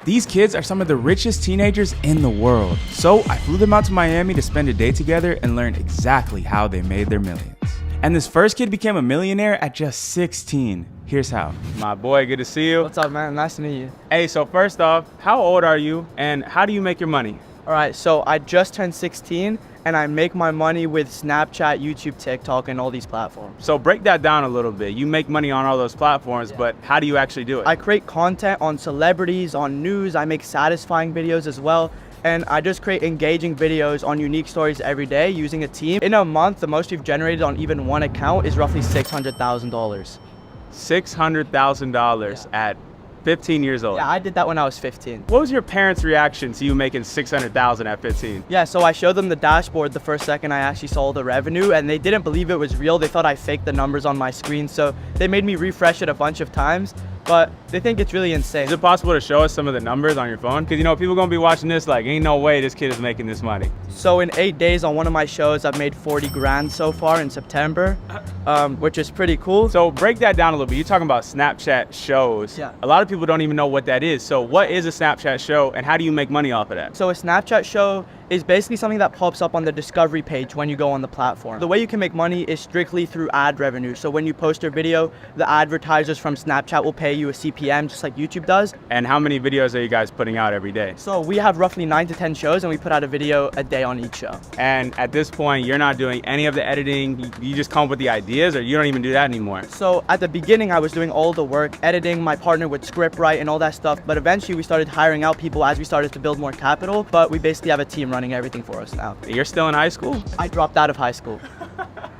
These kids are some of the richest teenagers in the world. So I flew them out to Miami to spend a day together and learn exactly how they made their millions. And this first kid became a millionaire at just 16. Here's how. My boy, good to see you. What's up, man? Nice to meet you. Hey, so first off, how old are you and how do you make your money? All right, so I just turned 16 and I make my money with Snapchat, YouTube, TikTok, and all these platforms. So break that down a little bit. You make money on all those platforms, but how do you actually do it? I create content on celebrities, on news. I make satisfying videos as well. And I just create engaging videos on unique stories every day using a team. In a month, the most we've generated on even one account is roughly $600,000. $600,000 at 15 years old. Yeah, I did that when I was 15. What was your parents' reaction to you making $600,000 at 15? Yeah, so I showed them the dashboard the first second I actually saw the revenue, and they didn't believe it was real. They thought I faked the numbers on my screen, so they made me refresh it a bunch of times, but they think it's really insane. Is it possible to show us some of the numbers on your phone? Because, you know, people gonna be watching this like, ain't no way this kid is making this money. So in 8 days on one of my shows, I've made 40 grand so far in September, which is pretty cool. So break that down a little bit. You're talking about Snapchat shows. Yeah. A lot of people don't even know what that is. So what is a Snapchat show and how do you make money off of that? So a Snapchat show is basically something that pops up on the discovery page when you go on the platform. The way you can make money is strictly through ad revenue. So when you post your video, the advertisers from Snapchat will pay you a CPM just like YouTube does. And how many videos are you guys putting out every day? So we have roughly 9 to 10 shows and we put out a video a day on each show. And at this point, you're not doing any of the editing. You just come up with the ideas or you don't even do that anymore? So at the beginning, I was doing all the work, editing, my partner would script write and all that stuff. But eventually we started hiring out people as we started to build more capital. But we basically have a team running everything for us now. You're still in high school? I dropped out of high school.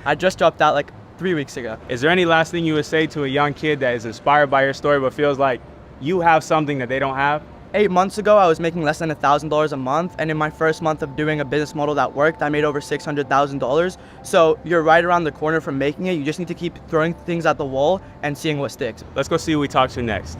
I just dropped out like 3 weeks ago. Is there any last thing you would say to a young kid that is inspired by your story but feels like you have something that they don't have? 8 months ago, I was making less than $1,000 a month, and in my first month of doing a business model that worked, I made over $600,000. So you're right around the corner from making it. You just need to keep throwing things at the wall and seeing what sticks. Let's go see who we talk to next.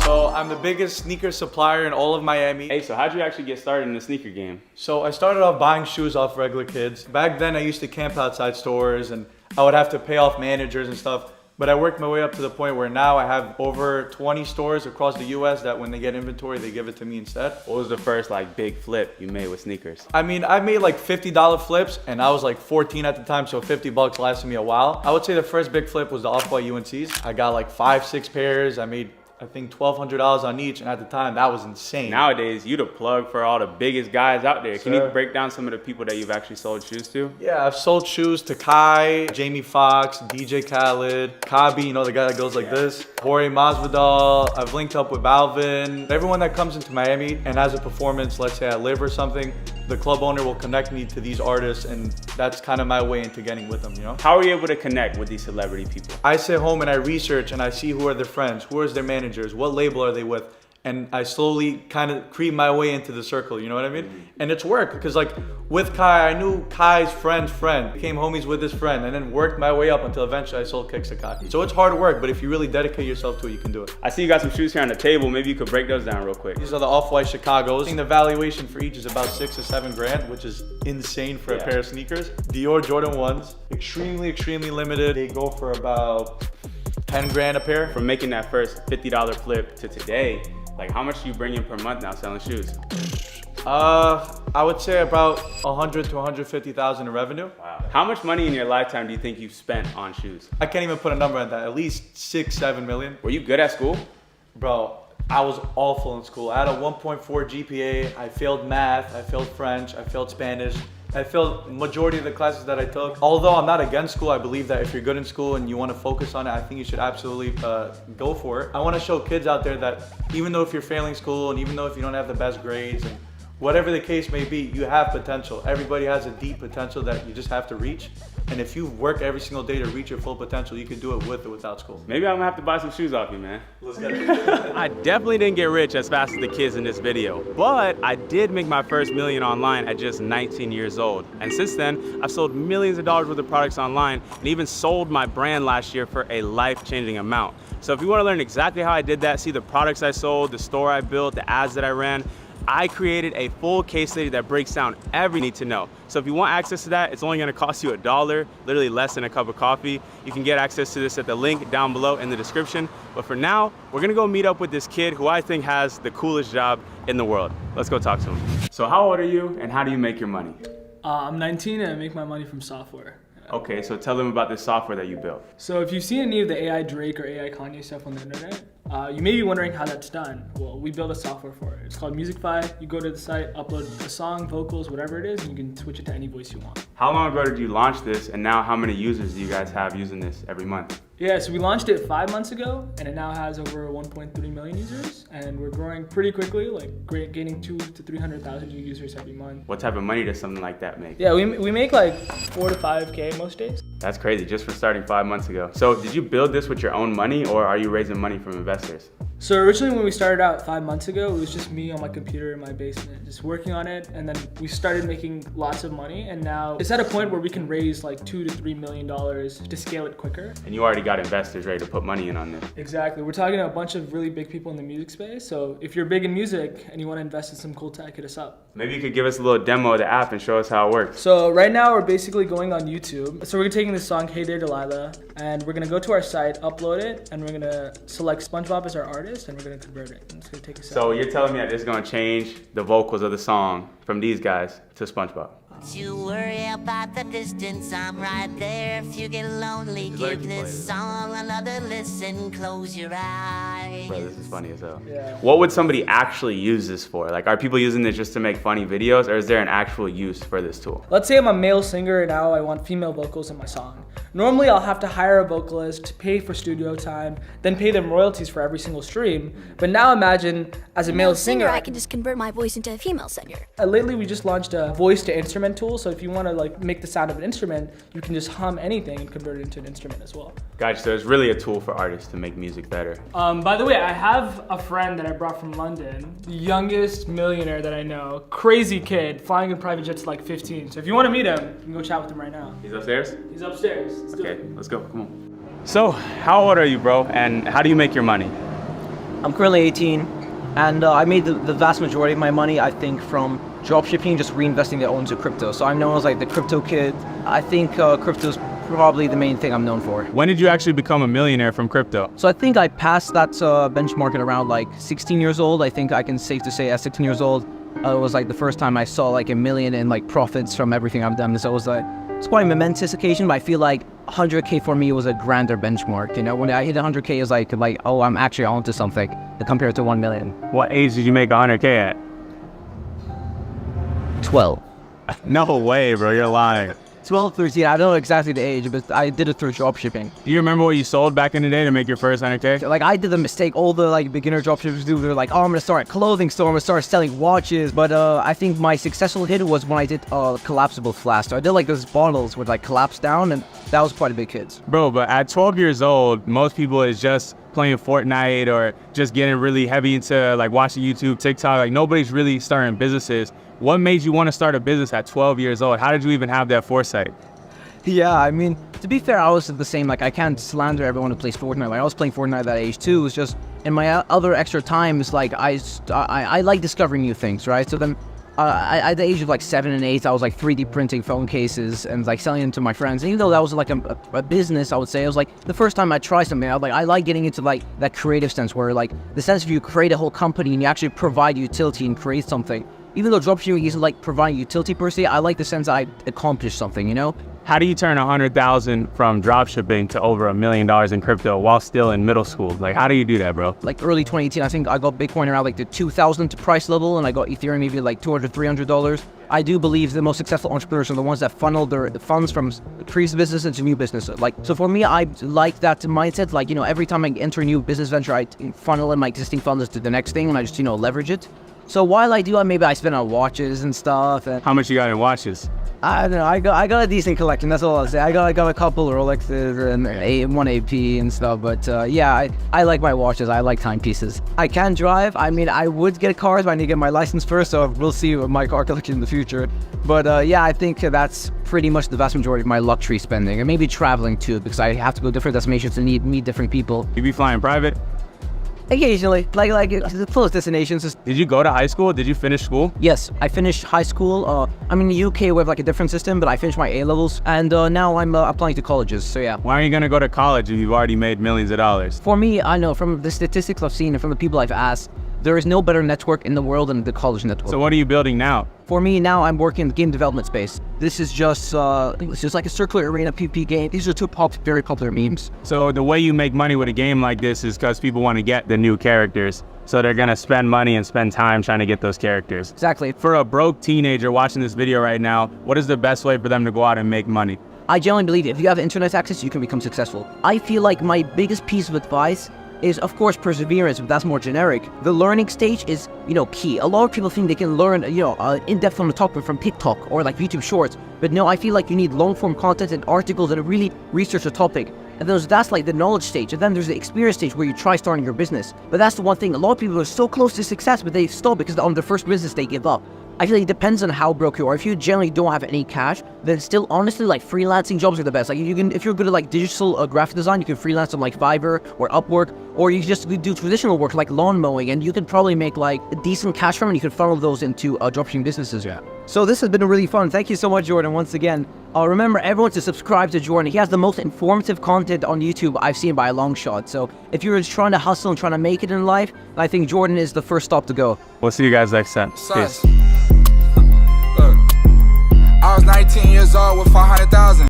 So I'm the biggest sneaker supplier in all of Miami. Hey, so how'd you actually get started in the sneaker game? So I started off buying shoes off regular kids. Back then I used to camp outside stores and I would have to pay off managers and stuff. But I worked my way up to the point where now I have over 20 stores across the US that when they get inventory, they give it to me instead. What was the first like big flip you made with sneakers? I mean, I made like $50 flips and I was like 14 at the time, so 50 bucks lasted me a while. I would say the first big flip was the Off-White UNCs. I got like 5-6 pairs. I made I think $1,200 on each, and at the time that was insane. Nowadays, you the plug for all the biggest guys out there. Can you break down some of the people that you've actually sold shoes to? Yeah, I've sold shoes to Kai, Jamie Foxx, DJ Khaled, Kabi, you know, the guy that goes like this, Jorge Masvidal. I've linked up with Balvin. Everyone that comes into Miami and has a performance, let's say at Live or something, the club owner will connect me to these artists, and that's kind of my way into getting with them, you know? How are you able to connect with these celebrity people? I sit home and I research and I see who are their friends, who is their managers, what label are they with, and I slowly kind of creep my way into the circle, you know what I mean? And it's worked, because like with Kai, I knew Kai's friend's friend, became homies with his friend, and then worked my way up until eventually I sold kicks to Kai. So it's hard work, but if you really dedicate yourself to it, you can do it. I see you got some shoes here on the table. Maybe you could break those down real quick. These are the Off-White Chicagos. I think the valuation for each is about 6 or 7 grand, which is insane for a pair of sneakers. Dior Jordan 1s, extremely limited. They go for about 10 grand a pair. From making that first $50 flip to today, like how much do you bring in per month now selling shoes? I would say about 100 to 150,000 in revenue. Wow. How much money in your lifetime do you think you've spent on shoes? I can't even put a number on that. At least 6-7 million. Were you good at school? Bro, I was awful in school. I had a 1.4 GPA. I failed math. I failed French. I failed Spanish. I failed majority of the classes that I took. Although I'm not against school, I believe that if you're good in school and you want to focus on it, I think you should absolutely go for it. I want to show kids out there that even though if you're failing school and even though if you don't have the best grades and whatever the case may be, you have potential. Everybody has a deep potential that you just have to reach. And if you work every single day to reach your full potential, you can do it with or without school. Maybe I'm gonna have to buy some shoes off you, man. Let's get it. I definitely didn't get rich as fast as the kids in this video, but I did make my first million online at just 19 years old. And since then, I've sold millions of dollars worth of products online and even sold my brand last year for a life-changing amount. So if you wanna learn exactly how I did that, see the products I sold, the store I built, the ads that I ran, I created a full case study that breaks down everything you need to know. So if you want access to that, it's only gonna cost you $1, literally less than a cup of coffee. You can get access to this at the link down below in the description. But for now, we're gonna go meet up with this kid who I think has the coolest job in the world. Let's go talk to him. So how old are you and how do you make your money? I'm 19 and I make my money from software. Okay, so tell them about this software that you built. So if you've seen any of the AI Drake or AI Kanye stuff on the internet, you may be wondering how that's done. Well, we built a software for it. It's called Musicify. You go to the site, upload a song, vocals, whatever it is, and you can switch it to any voice you want. How long ago did you launch this, and now how many users do you guys have using this every month? Yeah, so we launched it 5 months ago, and it now has over 1.3 million users, and we're growing pretty quickly, like gaining 200,000 to 300,000 new users every month. What type of money does something like that make? Yeah, we make like 4 to 5K most days. That's crazy, just for starting 5 months ago. So did you build this with your own money, or are you raising money from investors? So originally when we started out 5 months ago, it was just me on my computer in my basement, just working on it. And then we started making lots of money. And now it's at a point where we can raise like $2 to $3 million to scale it quicker. And you already got investors ready to put money in on this. Exactly. We're talking to a bunch of really big people in the music space. So if you're big in music and you want to invest in some cool tech, hit us up. Maybe you could give us a little demo of the app and show us how it works. So right now we're basically going on YouTube. So we're taking this song, Hey There Delilah, and we're gonna go to our site, upload it, and we're gonna select SpongeBob as our artist, and we're gonna convert it. And it's gonna take a second. So you're telling me that this is gonna change the vocals of the song from these guys to SpongeBob? Don't you worry about the distance, I'm right there. If you get lonely, give this song another listen, close your eyes. Bro, this is funny as hell. Yeah. What would somebody actually use this for? Like, are people using this just to make funny videos, or is there an actual use for this tool? Let's say I'm a male singer and now I want female vocals in my song. Normally I'll have to hire a vocalist, pay for studio time, then pay them royalties for every single stream. But now imagine, as a male singer, I can just convert my voice into a female singer. Lately we just launched a voice to instrument tool, so if you want to like make the sound of an instrument, you can just hum anything and convert it into an instrument as well. Gotcha, so it's really a tool for artists to make music better. By the way, I have a friend that I brought from London, the youngest millionaire that I know, crazy kid, flying in private jets at like 15. So if you want to meet him, you can go chat with him right now. He's upstairs? He's upstairs. Let's do Okay, it. let's go, come on. So, how old are you, bro, and how do you make your money? I'm currently 18, and I made the vast majority of my money, I think, from dropshipping, just reinvesting it all into crypto. So I'm known as like the crypto kid. I think crypto's probably the main thing I'm known for. When did you actually become a millionaire from crypto? So I think I passed that benchmark at around like 16 years old. I think I can safe to say at 16 years old, it was like the first time I saw like $1 million in like profits from everything I've done. So it was like, it's quite a momentous occasion, but I feel like 100K for me was a grander benchmark. You know, when I hit 100K, it was like, oh, I'm actually onto something compared to 1 million. What age did you make 100K at? 12. No way, bro, you're lying. 12, 13, I don't know exactly the age, but I did it through dropshipping. Do you remember what you sold back in the day to make your first 100K? Like, I did the mistake all the like beginner dropshippers do. They're like, oh, I'm gonna start a clothing store, I'm gonna start selling watches. But I think my successful hit was when I did collapsible flask. So I did like those bottles would like collapse down, and that was quite a big hit. Bro, but at 12 years old, most people is just playing Fortnite or just getting really heavy into like watching YouTube, TikTok. Like, nobody's really starting businesses. What made you want to start a business at 12 years old? How did you even have that foresight? Yeah, I mean, to be fair, I was the same. Like, I can't slander everyone who plays Fortnite. Like, I was playing Fortnite at that age too. It's just in my other extra times, like I like discovering new things, right? So then, at the age of like 7 and 8, I was like 3D printing phone cases and like selling them to my friends. And even though that was like a business, I would say, it was like the first time I tried something. I like getting into like that creative sense, where like the sense of you create a whole company and you actually provide utility and create something. Even though dropshipping isn't like providing utility per se, I like the sense that I accomplished something, you know? How do you turn 100,000 from dropshipping to over $1 million in crypto while still in middle school? Like, how do you do that, bro? Like early 2018, I think I got Bitcoin around like the 2,000 price level, and I got Ethereum maybe like $200, $300. I do believe the most successful entrepreneurs are the ones that funnel their funds from previous business into new business. Like, so for me, I like that mindset. Like, you know, every time I enter a new business venture, I funnel in my existing funds to the next thing, and I just, you know, leverage it. So while I do, maybe I spend on watches and stuff. And How much you got in watches? I don't know. I got a decent collection. That's all I'll say. I got a couple Rolexes and one AP and stuff. But yeah, I like my watches. I like timepieces. I can drive. I mean, I would get cars, but I need to get my license first. So we'll see with my car collection in the future. But yeah, I think that's pretty much the vast majority of my luxury spending, and maybe traveling too, because I have to go different destinations to meet different people. You be flying private? Occasionally, like the close destinations. Did you go to high school? Did you finish school? Yes, I finished high school. I'm in the UK. We have like a different system, but I finished my A levels, and now I'm applying to colleges. So yeah. Why are you gonna go to college if you've already made millions of dollars? For me, I know from the statistics I've seen and from the people I've asked, there is no better network in the world than the college network. So what are you building now? For me now, I'm working in the game development space. This is just like a circular arena PvP game. These are two very popular memes. So the way you make money with a game like this is because people want to get the new characters. So they're gonna spend money and spend time trying to get those characters. Exactly. For a broke teenager watching this video right now, what is the best way for them to go out and make money? I genuinely believe if you have internet access, you can become successful. I feel like my biggest piece of advice is, of course, perseverance, but that's more generic. The learning stage is, key. A lot of people think they can learn, in-depth from the topic from TikTok or like YouTube Shorts. But no, I feel like you need long-form content and articles that really research the topic. And that's like the knowledge stage. And then there's the experience stage where you try starting your business. But that's the one thing. A lot of people are so close to success, but they stop because on their first business, they give up. I feel like it depends on how broke you are. If you generally don't have any cash, then still honestly like freelancing jobs are the best. Like if you're good at like digital graphic design, you can freelance on like Fiverr or Upwork, or you can just do traditional work like lawn mowing, and you can probably make like a decent cash from it, and you can funnel those into dropshipping businesses. Yeah. So this has been really fun. Thank you so much, Jordan, once again. Remember everyone to subscribe to Jordan. He has the most informative content on YouTube I've seen by a long shot. So if you're just trying to hustle and trying to make it in life, I think Jordan is the first stop to go. We'll see you guys next time. Peace. I was 19 years old with 400,000.